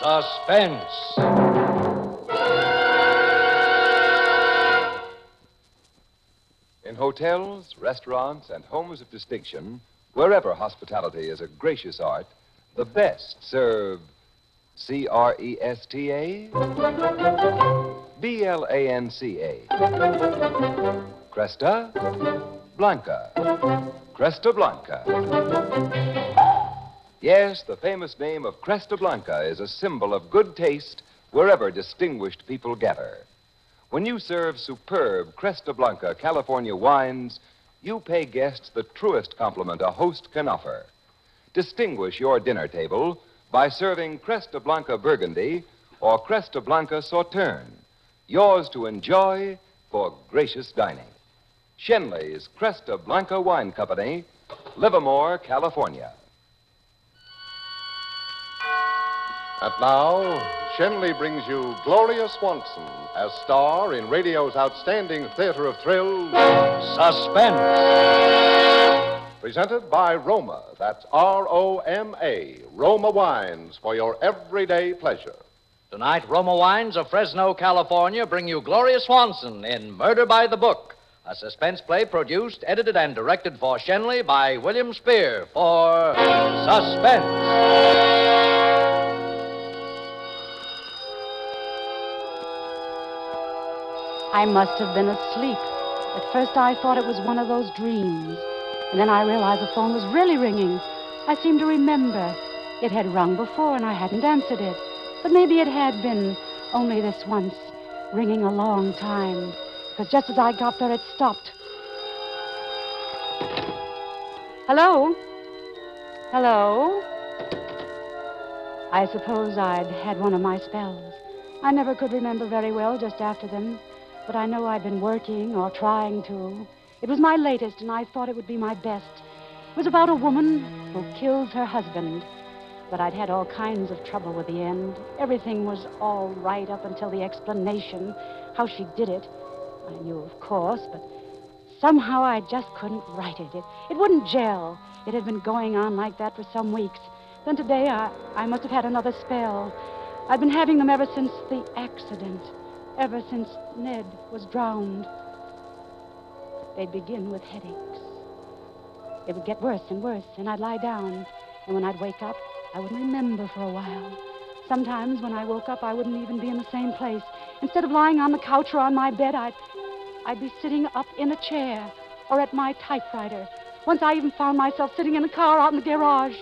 Suspense. In hotels, restaurants, and homes of distinction, wherever hospitality is a gracious art, the best serve Cresta, Blanca, Cresta Blanca. Cresta Blanca. Yes, the famous name of Cresta Blanca is a symbol of good taste wherever distinguished people gather. When you serve superb Cresta Blanca California wines, you pay guests the truest compliment a host can offer. Distinguish your dinner table by serving Cresta Blanca Burgundy or Cresta Blanca Sauterne, yours to enjoy for gracious dining. Shenley's Cresta Blanca Wine Company, Livermore, California. And now, Shenley brings you Gloria Swanson as star in radio's outstanding theater of thrills, Suspense. presented by Roma. That's Roma. Roma Wines for your everyday pleasure. Tonight, Roma Wines of Fresno, California bring you Gloria Swanson in Murder by the Book, a suspense play produced, edited, and directed for Shenley by William Spear for Suspense. I must have been asleep. At first I thought it was one of those dreams. And then I realized the phone was really ringing. I seemed to remember. It had rung before and I hadn't answered it. But maybe it had been only this once, ringing a long time. Because just as I got there, it stopped. Hello? Hello? I suppose I'd had one of my spells. I never could remember very well just after them. But I know I'd been working or trying to. It was my latest, and I thought it would be my best. It was about a woman who kills her husband. But I'd had all kinds of trouble with the end. Everything was all right up until the explanation, how she did it. I knew, of course, but somehow I just couldn't write it. It wouldn't gel. It had been going on like that for some weeks. Then today, I must have had another spell. I'd been having them ever since the accident. Ever since Ned was drowned. They'd begin with headaches. It would get worse and worse, and I'd lie down. And when I'd wake up, I wouldn't remember for a while. Sometimes when I woke up, I wouldn't even be in the same place. Instead of lying on the couch or on my bed, I'd be sitting up in a chair or at my typewriter. Once I even found myself sitting in a car out in the garage.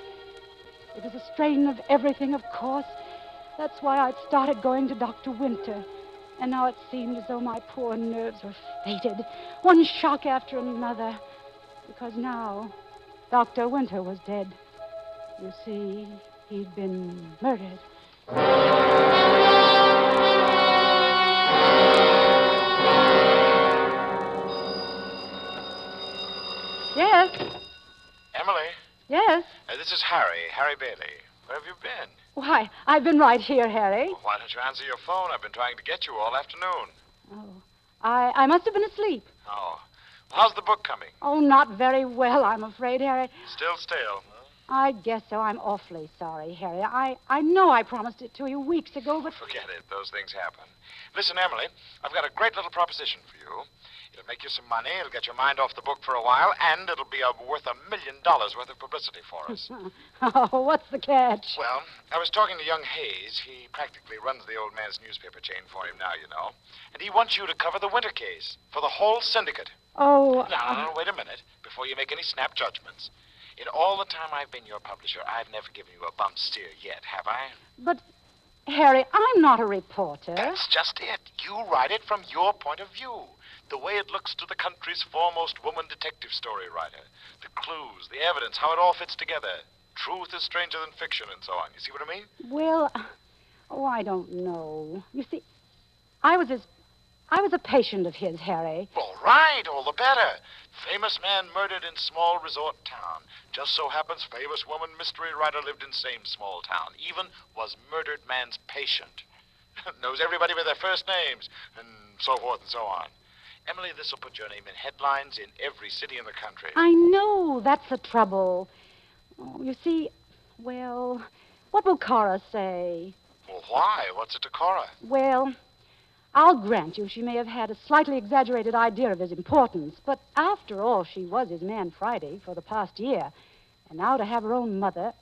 It was a strain of everything, of course. That's why I'd started going to Dr. Winter. And now it seemed as though my poor nerves were fated, one shock after another. Because now, Dr. Winter was dead. You see, he'd been murdered. Yes? Emily? Yes? This is Harry Bailey. Where have you been? Why, I've been right here, Harry. Well, why don't you answer your phone? I've been trying to get you all afternoon. Oh, I must have been asleep. Oh. Well, how's the book coming? Oh, not very well, I'm afraid, Harry. Still stale, huh? I guess so. I'm awfully sorry, Harry. I know I promised it to you weeks ago, but... Forget it. Those things happen. Listen, Emily, I've got a great little proposition for you. It'll make you some money, it'll get your mind off the book for a while, and it'll be worth $1 million worth of publicity for us. Oh, what's the catch? Well, I was talking to young Hayes. He practically runs the old man's newspaper chain for him now, you know. And he wants you to cover the Winter case for the whole syndicate. Oh... Now, wait a minute, before you make any snap judgments. In all the time I've been your publisher, I've never given you a bum steer yet, have I? But, Harry, I'm not a reporter. That's just it. You write it from your point of view. The way it looks to the country's foremost woman detective story writer. The clues, the evidence, how it all fits together. Truth is stranger than fiction and so on. You see what I mean? Well, I don't know. You see, I was a patient of his, Harry. All right, all the better. Famous man murdered in small resort town. Just so happens famous woman mystery writer lived in same small town. Even was murdered man's patient. Knows everybody by their first names, and so forth and so on. Emily, this will put your name in headlines in every city in the country. I know. That's the trouble. Oh, you see, well, what will Cora say? Well, Well, why? What's it to Cora? Well, I'll grant you she may have had a slightly exaggerated idea of his importance, but after all, she was his man Friday for the past year. And now to have her own mother,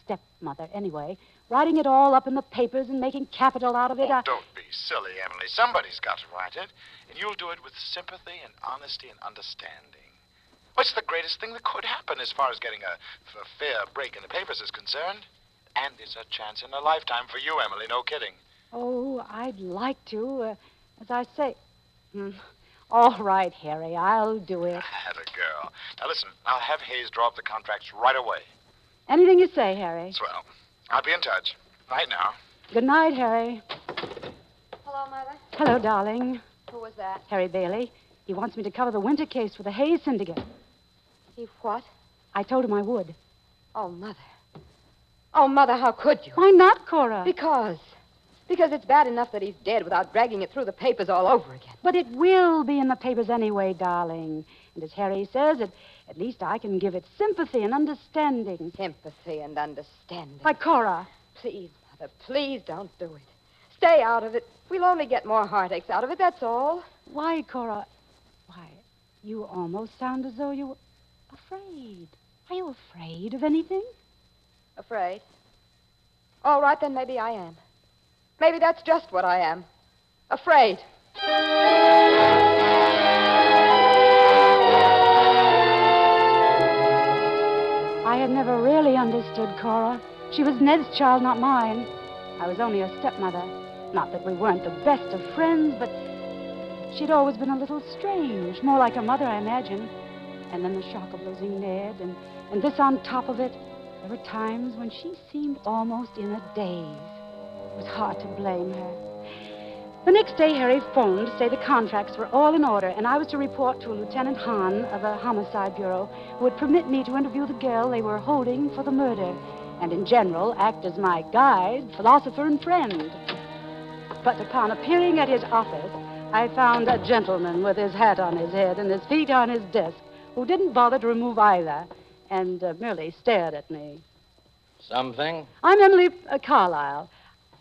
stepmother anyway, writing it all up in the papers and making capital out of it. Don't be silly, Emily. Somebody's got to write it, and you'll do it with sympathy and honesty and understanding. What's the greatest thing that could happen as far as getting a fair break in the papers is concerned? And it's a chance in a lifetime for you, Emily, no kidding. Oh, I'd like to. As I say. All right, Harry, I'll do it. Had a girl. Now, listen, I'll have Hayes draw up the contracts right away. Anything you say, Harry. Swell. I'll be in touch. Night now. Good night, Harry. Hello, Mother. Hello, darling. Who was that? Harry Bailey. He wants me to cover the winter case for the Hayes Syndicate. He what? I told him I would. Oh, Mother. Oh, Mother, how could you? Why not, Cora? Because it's bad enough that he's dead without dragging it through the papers all over again. But it will be in the papers anyway, darling. And as Harry says, at least I can give it sympathy and understanding. Sympathy and understanding. Like Cora. Please, Mother, please don't do it. Stay out of it. We'll only get more heartaches out of it, that's all. Why, Cora? Why, you almost sound as though you were afraid. Are you afraid of anything? Afraid? All right, then maybe I am. Maybe that's just what I am. Afraid. I had never really understood Cora. She was Ned's child, not mine. I was only her stepmother. Not that we weren't the best of friends, but she'd always been a little strange. More like her mother, I imagine. And then the shock of losing Ned, and this on top of it. There were times when she seemed almost in a daze. It was hard to blame her. The next day, Harry phoned to say the contracts were all in order, and I was to report to Lieutenant Hahn of the Homicide Bureau, who would permit me to interview the girl they were holding for the murder, and in general act as my guide, philosopher, and friend. But upon appearing at his office, I found a gentleman with his hat on his head and his feet on his desk, who didn't bother to remove either, and merely stared at me. Something? I'm Emily Carlyle.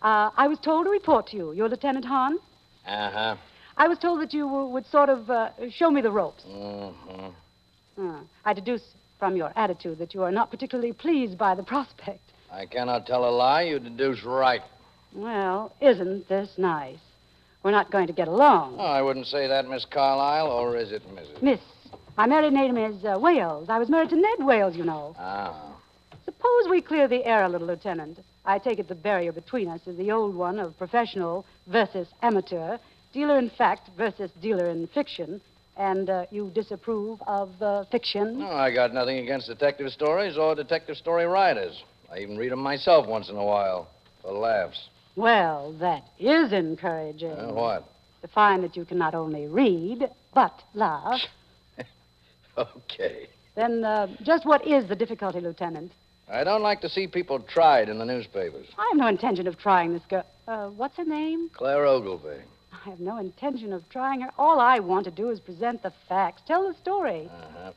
I was told to report to you. You're Lieutenant Hahn? Uh-huh. I was told that you would sort of show me the ropes. Mm-hmm. I deduce from your attitude that you are not particularly pleased by the prospect. I cannot tell a lie. You deduce right. Well, isn't this nice? We're not going to get along. Oh, I wouldn't say that, Miss Carlyle, or is it Mrs.? Miss. My married name is Wales. I was married to Ned Wales, you know. Ah. Suppose we clear the air a little, Lieutenant. I take it the barrier between us is the old one of professional versus amateur, dealer in fact versus dealer in fiction, and you disapprove of fiction? No, I got nothing against detective stories or detective story writers. I even read them myself once in a while, for laughs. Well, that is encouraging. What? To find that you can not only read, but laugh. Okay. Then just what is the difficulty, Lieutenant? I don't like to see people tried in the newspapers. I have no intention of trying this girl. What's her name? Claire Ogilvy. I have no intention of trying her. All I want to do is present the facts, tell the story. Uh-huh.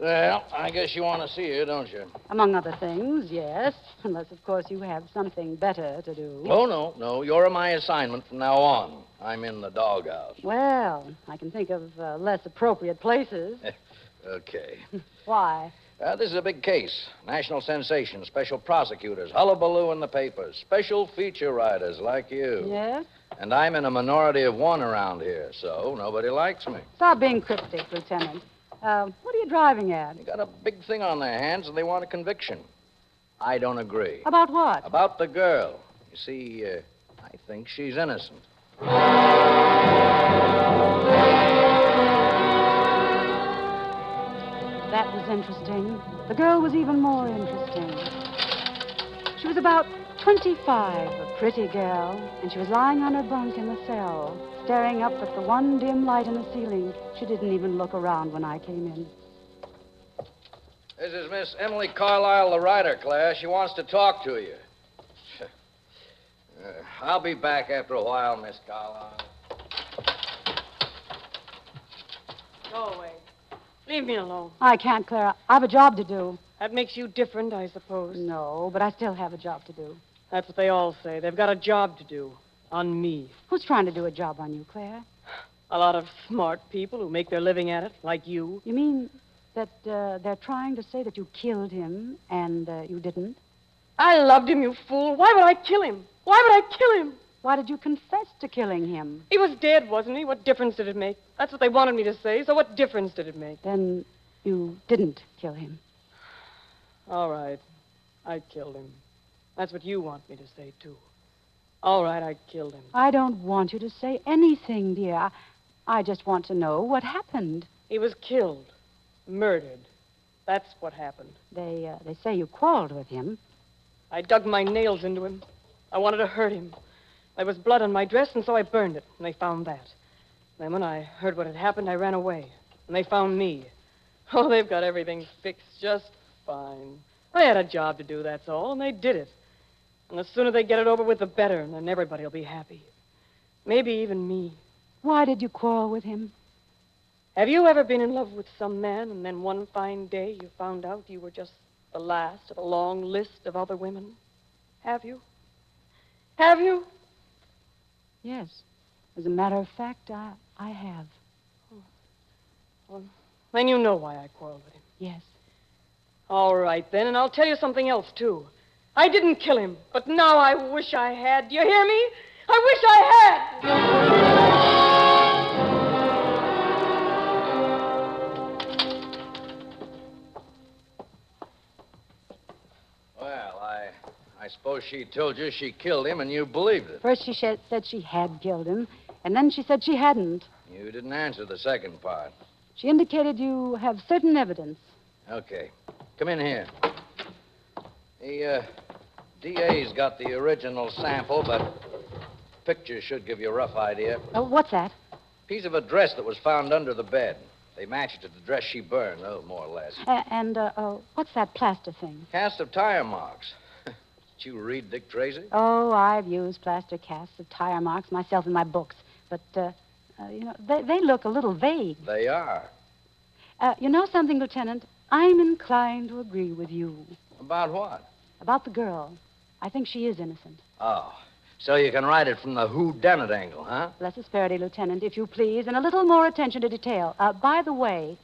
Well, I guess you want to see her, don't you? Among other things, yes. Unless, of course, you have something better to do. Oh, no. You're my assignment from now on. I'm in the doghouse. Well, I can think of less appropriate places. Okay. Why? This is a big case. National sensation, special prosecutors, hullabaloo in the papers, special feature writers like you. Yes? And I'm in a minority of one around here, so nobody likes me. Stop being cryptic, Lieutenant. What are you driving at? They got a big thing on their hands, and they want a conviction. I don't agree. About what? About the girl. You see, I think she's innocent. That was interesting. The girl was even more interesting. She was about 25, a pretty girl, and she was lying on her bunk in the cell, staring up at the one dim light in the ceiling. She didn't even look around when I came in. This is Miss Emily Carlyle, the writer, Claire. She wants to talk to you. I'll be back after a while, Miss Carlyle. Go away. Leave me alone. I can't, Clara. I have a job to do. That makes you different, I suppose. No, but I still have a job to do. That's what they all say. They've got a job to do. On me. Who's trying to do a job on you, Claire? A lot of smart people who make their living at it, like you. You mean that they're trying to say that you killed him and you didn't? I loved him, you fool. Why would I kill him? Why would I kill him? Why did you confess to killing him? He was dead, wasn't he? What difference did it make? That's what they wanted me to say, so what difference did it make? Then you didn't kill him. All right. I killed him. That's what you want me to say, too. All right, I killed him. I don't want you to say anything, dear. I just want to know what happened. He was killed. Murdered. That's what happened. They say you quarreled with him. I dug my nails into him. I wanted to hurt him. There was blood on my dress, and so I burned it, and they found that. Then when I heard what had happened, I ran away, and they found me. Oh, they've got everything fixed just fine. They had a job to do, that's all, and they did it. And the sooner they get it over with, the better, and then everybody will be happy. Maybe even me. Why did you quarrel with him? Have you ever been in love with some man, and then one fine day you found out you were just the last of a long list of other women? Have you? Have you? Yes. As a matter of fact, I have. Well, then you know why I quarreled with him. Yes. All right, then, and I'll tell you something else, too. I didn't kill him, but now I wish I had. Do you hear me? I wish I had! Well, I suppose she told you she killed him and you believed it. First she said she had killed him, and then she said she hadn't. You didn't answer the second part. She indicated you have certain evidence. Okay. Come in here. The DA's got the original sample, but pictures should give you a rough idea. What's that? Piece of a dress that was found under the bed. They match it to the dress she burned, more or less. And what's that plaster thing? Cast of tire marks. Did you read Dick Tracy? Oh, I've used plaster casts of tire marks myself in my books. But, they look a little vague. They are. You know something, Lieutenant? I'm inclined to agree with you. About what? About the girl. I think she is innocent. Oh, so you can write it from the whodunit angle, huh? Less asperity, Lieutenant, if you please, and a little more attention to detail. By the way,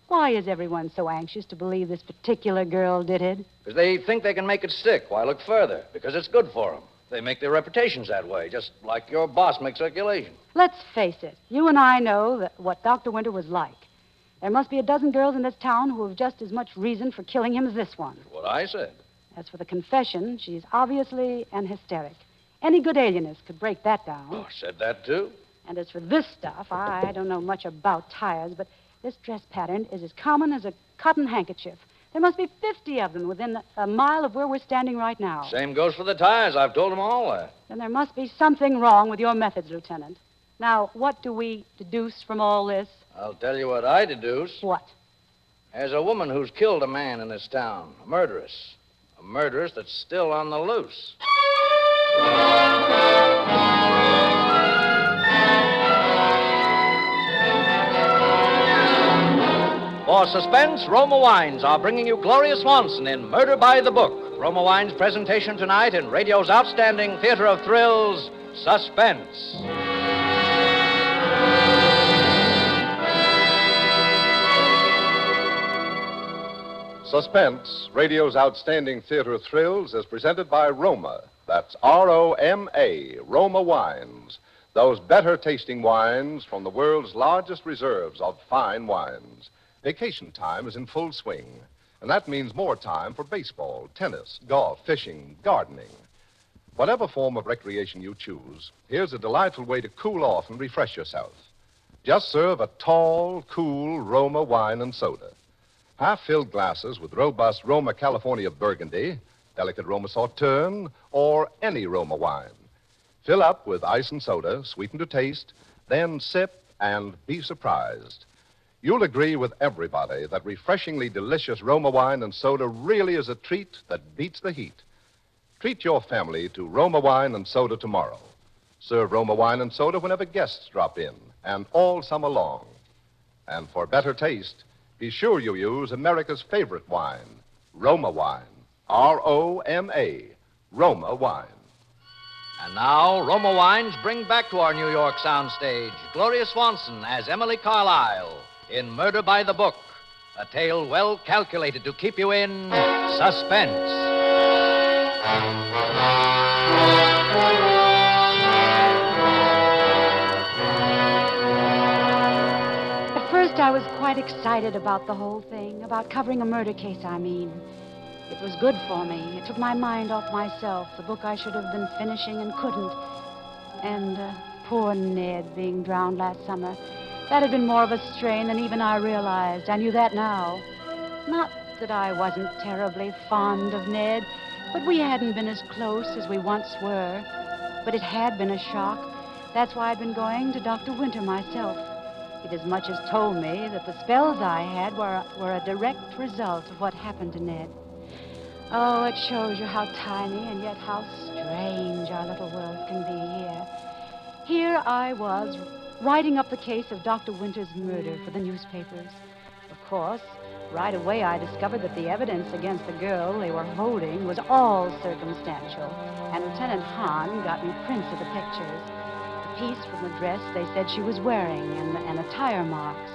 why is everyone so anxious to believe this particular girl did it? Because they think they can make it stick. Why look further? Because it's good for them. They make their reputations that way, just like your boss makes circulation. Let's face it. You and I know what Dr. Winter was like. There must be a dozen girls in this town who have just as much reason for killing him as this one. That's what I said. As for the confession, she's obviously an hysteric. Any good alienist could break that down. Oh, said that too? And as for this stuff, I don't know much about tires, but this dress pattern is as common as a cotton handkerchief. There must be 50 of them within a mile of where we're standing right now. Same goes for the tires. I've told them all that. Then there must be something wrong with your methods, Lieutenant. Now, what do we deduce from all this? I'll tell you what I deduce. What? There's a woman who's killed a man in this town. A murderess. A murderess that's still on the loose. For Suspense, Roma Wines are bringing you Gloria Swanson in Murder by the Book. Roma Wines' presentation tonight in radio's outstanding theater of thrills, Suspense. Suspense, radio's outstanding theater of thrills, is presented by Roma. That's R-O-M-A, Roma Wines. Those better-tasting wines from the world's largest reserves of fine wines. Vacation time is in full swing, and that means more time for baseball, tennis, golf, fishing, gardening. Whatever form of recreation you choose, here's a delightful way to cool off and refresh yourself. Just serve a tall, cool Roma wine and soda. Half-filled glasses with robust Roma California Burgundy, delicate Roma Sauterne, or any Roma wine. Fill up with ice and soda, sweeten to taste, then sip and be surprised. You'll agree with everybody that refreshingly delicious Roma wine and soda really is a treat that beats the heat. Treat your family to Roma wine and soda tomorrow. Serve Roma wine and soda whenever guests drop in, and all summer long. And for better taste, be sure you use America's favorite wine, Roma wine. R-O-M-A, Roma wine. And now, Roma Wines bring back to our New York soundstage Gloria Swanson as Emily Carlyle in Murder by the Book, a tale well calculated to keep you in suspense. At first, I was quite excited about the whole thing, about covering a murder case, I mean. It was good for me. It took my mind off myself, the book I should have been finishing and couldn't. And poor Ned being drowned last summer. That had been more of a strain than even I realized. I knew that now. Not that I wasn't terribly fond of Ned, but we hadn't been as close as we once were. But it had been a shock. That's why I'd been going to Dr. Winter myself. He'd as much as told me that the spells I had were a direct result of what happened to Ned. Oh, it shows you how tiny and yet how strange our little world can be here. Here I was, writing up the case of Dr. Winter's murder for the newspapers. Of course, right away I discovered that the evidence against the girl they were holding was all circumstantial, and Lieutenant Hahn got me prints of the pictures. The piece from the dress they said she was wearing and the tire marks.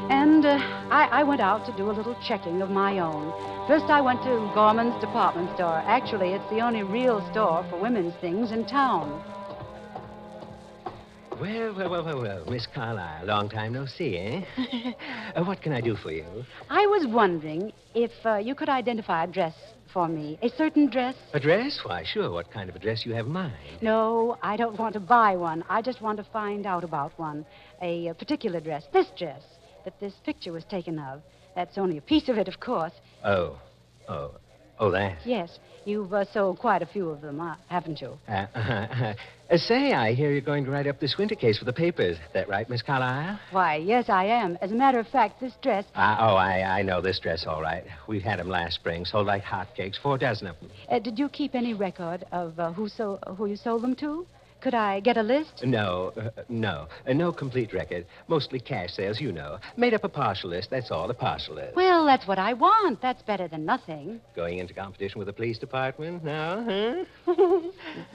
And I went out to do a little checking of my own. First, I went to Gorman's department store. Actually, it's the only real store for women's things in town. Well, Miss Carlyle, long time no see, eh? What can I do for you? I was wondering if you could identify a dress for me. A certain dress? A dress? Why, sure. What kind of a dress you have in mind? No, I don't want to buy one. I just want to find out about one. A particular dress. This dress that this picture was taken of. That's only a piece of it, of course. Oh, that. Yes. You've sold quite a few of them, haven't you? Say, I hear you're going to write up this winter case for the papers. That right, Miss Carlyle? Why, yes, I am. As a matter of fact, this dress... I know this dress, all right. We've had them last spring. Sold like hotcakes, 4 dozen of them. Did you keep any record of who you sold them to? Could I get a list? No. No complete record. Mostly cash sales, you know. Made up a partial list, that's all, a partial list. Well, that's what I want. That's better than nothing. Going into competition with the police department now, huh?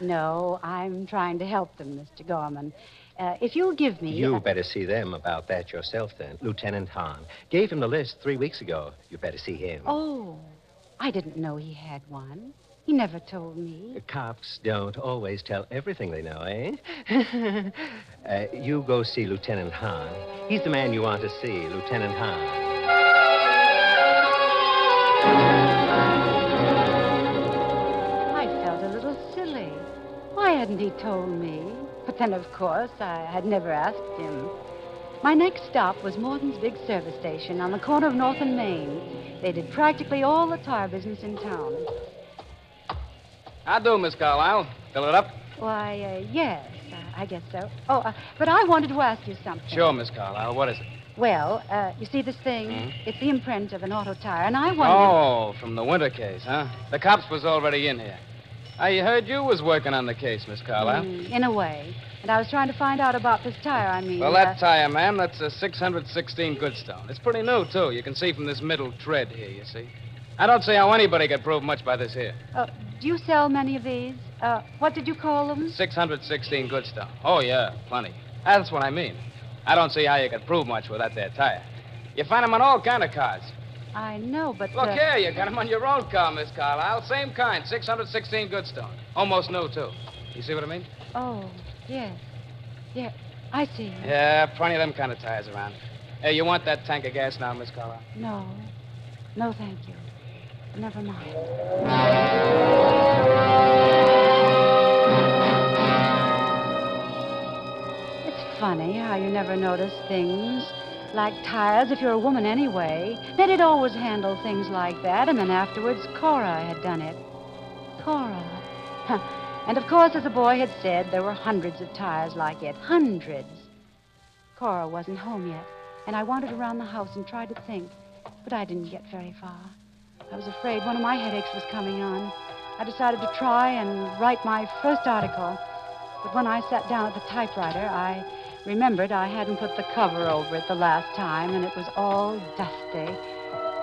No, I'm trying to help them, Mr. Gorman. If you'll give me... You better see them about that yourself, then. Lieutenant Hahn. Gave him the list 3 weeks ago. You better see him. Oh, I didn't know he had one. He never told me. Cops don't always tell everything they know, eh? You go see Lieutenant Hahn. He's the man you want to see, Lieutenant Hahn. I felt a little silly. Why hadn't he told me? But then, of course, I had never asked him. My next stop was Morton's big service station on the corner of North and Main. They did practically all the tire business in town. How'd do, Miss Carlyle? Fill it up? Why, yes, I guess so. Oh, but I wanted to ask you something. Sure, Miss Carlyle. What is it? Well, you see this thing? Mm-hmm. It's the imprint of an auto tire, and I wondered... Oh, from the winter case, huh? The cops was already in here. I heard you was working on the case, Miss Carlyle. In a way. And I was trying to find out about this tire, Well, that tire, ma'am, that's a 616 Goodstone. It's pretty new, too. You can see from this middle tread here, you see. I don't see how anybody could prove much by this here. Do you sell many of these? What did you call them? 616 Goodstone. Oh, yeah, plenty. That's what I mean. I don't see how you could prove much with that there tire. You find them on all kind of cars. I know, but... Look here, you got them on your own car, Miss Carlyle. Same kind, 616 Goodstone. Almost new, too. You see what I mean? Oh, yes. Yeah, I see. Yeah, plenty of them kind of tires around. Hey, you want that tank of gas now, Miss Carlyle? No. No, thank you. Never mind. It's funny how you never notice things like tires if you're a woman anyway. Ned had always handled things like that, and then afterwards Cora had done it. Cora. And of course, as the boy had said, there were hundreds of tires like it. Hundreds. Cora wasn't home yet, and I wandered around the house and tried to think, but I didn't get very far. I was afraid one of my headaches was coming on. I decided to try and write my first article. But when I sat down at the typewriter, I remembered I hadn't put the cover over it the last time, and it was all dusty.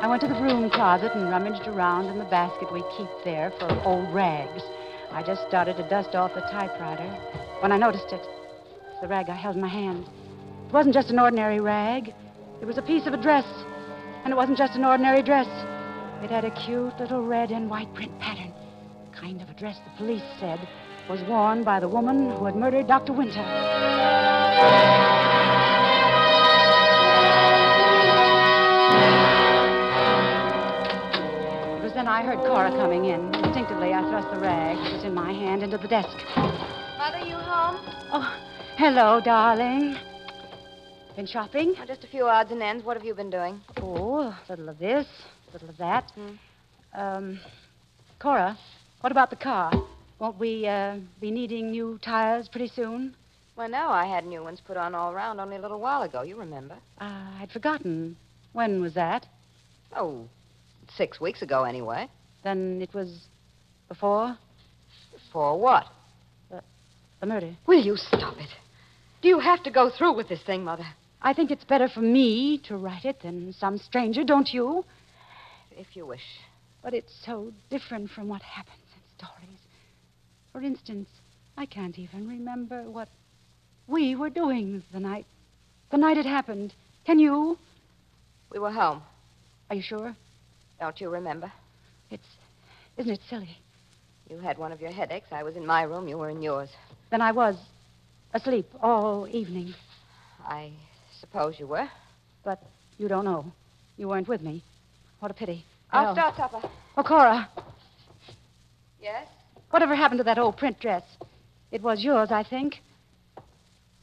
I went to the broom closet and rummaged around in the basket we keep there for old rags. I just started to dust off the typewriter when I noticed it. It's the rag I held in my hand. It wasn't just an ordinary rag. It was a piece of a dress. And it wasn't just an ordinary dress. It had a cute little red and white print pattern. Kind of a dress the police said was worn by the woman who had murdered Dr. Winter. It was then I heard Cora coming in. Instinctively, I thrust the rag that was in my hand into the desk. Mother, you home? Oh, hello, darling. Been shopping? Oh, just a few odds and ends. What have you been doing? Oh, a little of this, a little of that. Cora, what about the car? Won't we be needing new tires pretty soon? Well, no, I had new ones put on all around only a little while ago. You remember? I'd forgotten. When was that? Oh, 6 weeks ago, anyway. Then it was before For what? the murder. Will you stop it? Do you have to go through with this thing, Mother? I think it's better for me to write it than some stranger, don't you? If you wish. But it's so different from what happens in stories. For instance, I can't even remember what we were doing the night it happened. Can you? We were home. Are you sure? Don't you remember? Isn't it silly? You had one of your headaches. I was in my room. You were in yours. Then I was asleep all evening. I suppose you were. But you don't know. You weren't with me. What a pity. I'll Well- start supper. Oh, Cora, Yes? whatever happened to that old print dress? It was yours, I think.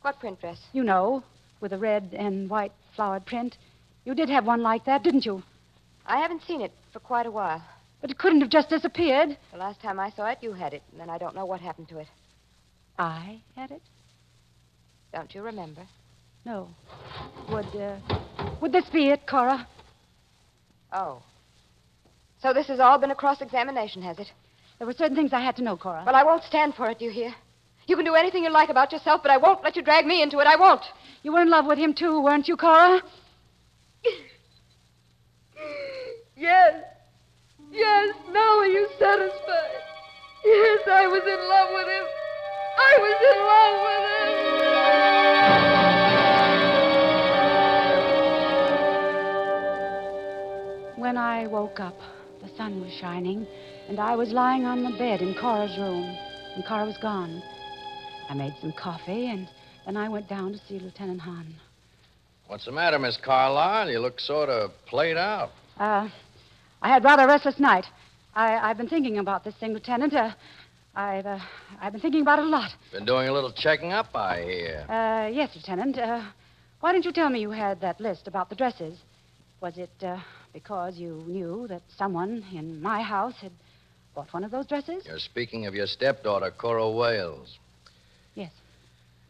What print dress? You know, with a red and white flowered print. You did have one like that, didn't you? I haven't seen it for quite a while. But it couldn't have just disappeared. The last time I saw it, you had it, and then I don't know what happened to it. I had it? Don't you remember? No. Would this be it, Cora? Oh. So this has all been a cross-examination, has it? There were certain things I had to know, Cora. Well, I won't stand for it, do you hear? You can do anything you like about yourself, but I won't let you drag me into it. I won't. You were in love with him, too, weren't you, Cora? Yes. Yes. Now are you satisfied? Yes, I was in love with him. I was in love with him. When I woke up, the sun was shining, and I was lying on the bed in Cora's room, and Cora was gone. I made some coffee, and then I went down to see Lieutenant Hahn. What's the matter, Miss Carlyle? You look sort of played out. I had rather a restless night. I've been thinking about this thing, Lieutenant. I've been thinking about it a lot. Been doing a little checking up, I hear. Yes, Lieutenant. Why didn't you tell me you had that list about the dresses? Was it because you knew that someone in my house had bought one of those dresses? You're speaking of your stepdaughter, Cora Wales. Yes.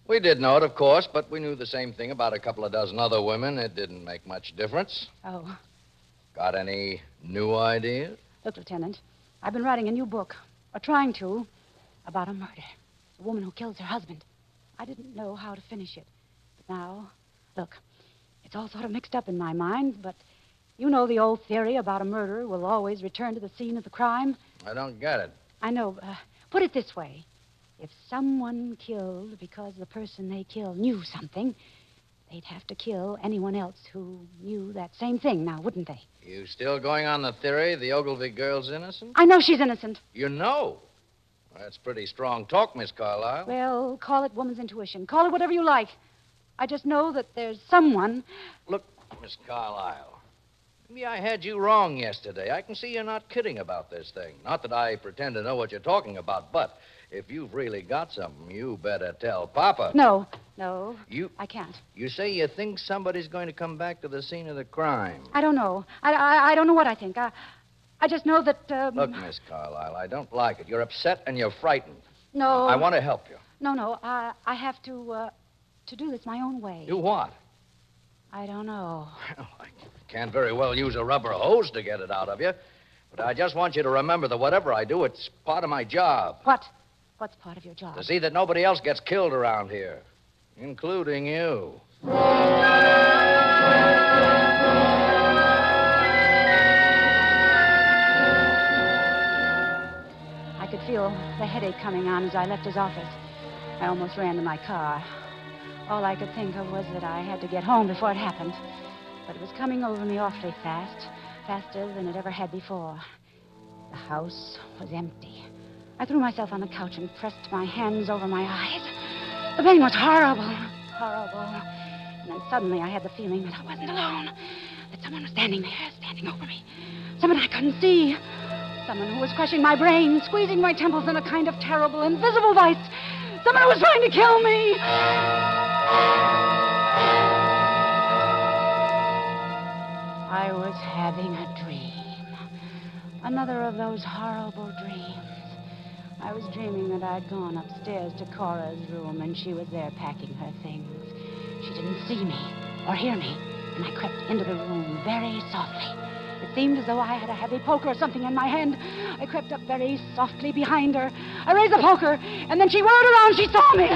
We did know it, of course, but we knew the same thing about a couple of dozen other women. It didn't make much difference. Oh. Got any new ideas? Look, Lieutenant, I've been writing a new book, or trying to, about a murder. A woman who kills her husband. I didn't know how to finish it. But now, look, it's all sort of mixed up in my mind, but you know the old theory about a murderer will always return to the scene of the crime. I don't get it. I know. Put it this way. If someone killed because the person they killed knew something, they'd have to kill anyone else who knew that same thing now, wouldn't they? You still going on the theory the Ogilvy girl's innocent? I know she's innocent. You know? That's pretty strong talk, Miss Carlyle. Well, call it woman's intuition. Call it whatever you like. I just know that there's someone. Look, Miss Carlyle, maybe I had you wrong yesterday. I can see you're not kidding about this thing. Not that I pretend to know what you're talking about, but if you've really got something, you better tell Papa. No, I can't. You say you think somebody's going to come back to the scene of the crime. I don't know. I don't know what I think. I just know that. Look, Miss Carlyle, I don't like it. You're upset and you're frightened. No. I want to help you. No. I have to do this my own way. Do what? I don't know. Well, I can't very well use a rubber hose to get it out of you. But I just want you to remember that whatever I do, it's part of my job. What? What's part of your job? To see that nobody else gets killed around here, including you. I could feel the headache coming on as I left his office. I almost ran to my car. All I could think of was that I had to get home before it happened. But it was coming over me awfully fast, faster than it ever had before. The house was empty. I threw myself on the couch and pressed my hands over my eyes. The pain was horrible, horrible. And then suddenly I had the feeling that I wasn't alone, that someone was standing there, standing over me. Someone I couldn't see. Someone who was crushing my brain, squeezing my temples in a kind of terrible, invisible vice. Someone who was trying to kill me. I was having a dream. Another of those horrible dreams. I was dreaming that I'd gone upstairs to Cora's room, and she was there packing her things. She didn't see me or hear me, and I crept into the room very softly. It seemed as though I had a heavy poker or something in my hand. I crept up very softly behind her. I raised the poker, and then she whirled around. She saw me.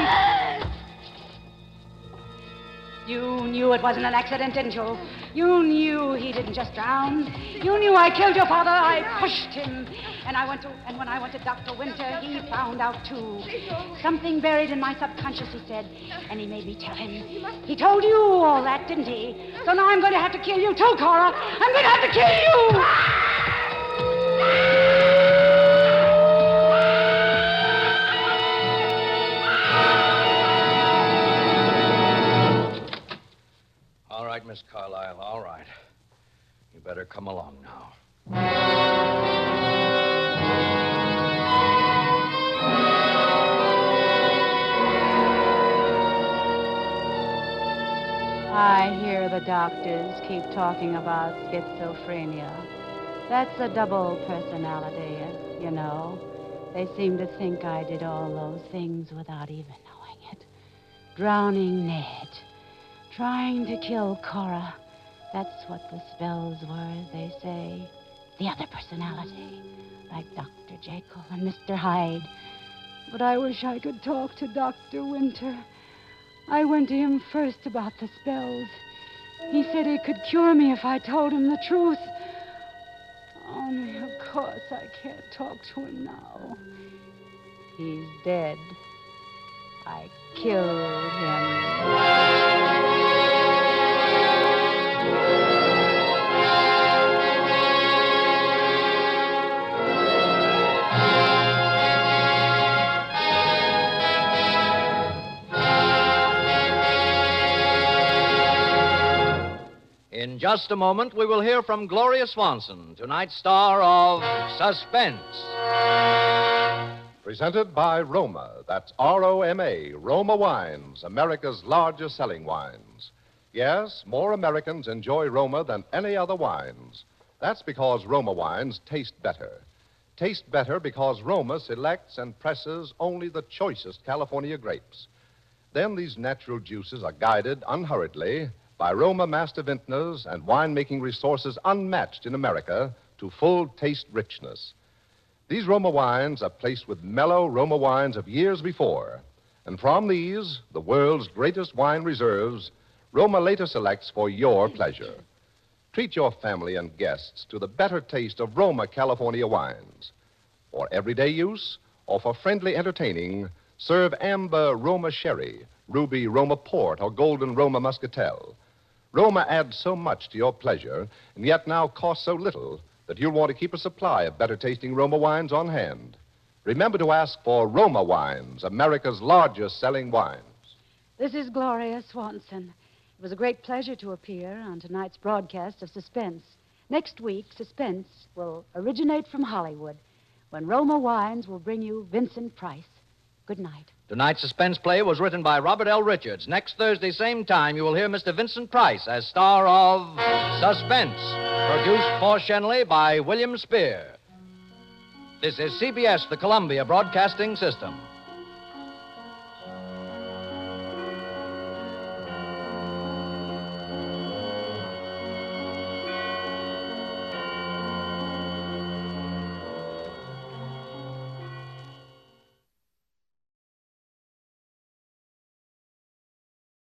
You knew it wasn't an accident, didn't you? You knew he didn't just drown. You knew I killed your father. I pushed him. And when I went to Dr. Winter, he found out, too. Something buried in my subconscious, he said. And he made me tell him. He told you all that, didn't he? So now I'm going to have to kill you, too, Cora. I'm going to have to kill you! All right, Miss Carlyle, all right. You better come along now. I hear the doctors keep talking about schizophrenia. That's a double personality, you know. They seem to think I did all those things without even knowing it. Drowning Ned. Trying to kill Cora. That's what the spells were, they say. The other personality. Like Dr. Jekyll and Mr. Hyde. But I wish I could talk to Dr. Winter. I went to him first about the spells. He said he could cure me if I told him the truth. Only, of course, I can't talk to him now. He's dead. I killed him. In just a moment, we will hear from Gloria Swanson, tonight's star of Suspense. Presented by Roma. That's R-O-M-A, Roma Wines, America's largest selling wines. Yes, more Americans enjoy Roma than any other wines. That's because Roma wines taste better. Taste better because Roma selects and presses only the choicest California grapes. Then these natural juices are guided unhurriedly by Roma master vintners and winemaking resources unmatched in America to full taste richness. These Roma wines are placed with mellow Roma wines of years before. And from these, the world's greatest wine reserves, Roma later selects for your pleasure. Treat your family and guests to the better taste of Roma California wines. For everyday use or for friendly entertaining, serve amber Roma sherry, ruby Roma port, or golden Roma muscatel. Roma adds so much to your pleasure, and yet now costs so little that you'll want to keep a supply of better-tasting Roma wines on hand. Remember to ask for Roma Wines, America's largest-selling wines. This is Gloria Swanson. It was a great pleasure to appear on tonight's broadcast of Suspense. Next week, Suspense will originate from Hollywood, when Roma Wines will bring you Vincent Price. Good night. Tonight's suspense play was written by Robert L. Richards. Next Thursday, same time, you will hear Mr. Vincent Price as star of Suspense, produced for Shenley by William Spear. This is CBS, the Columbia Broadcasting System.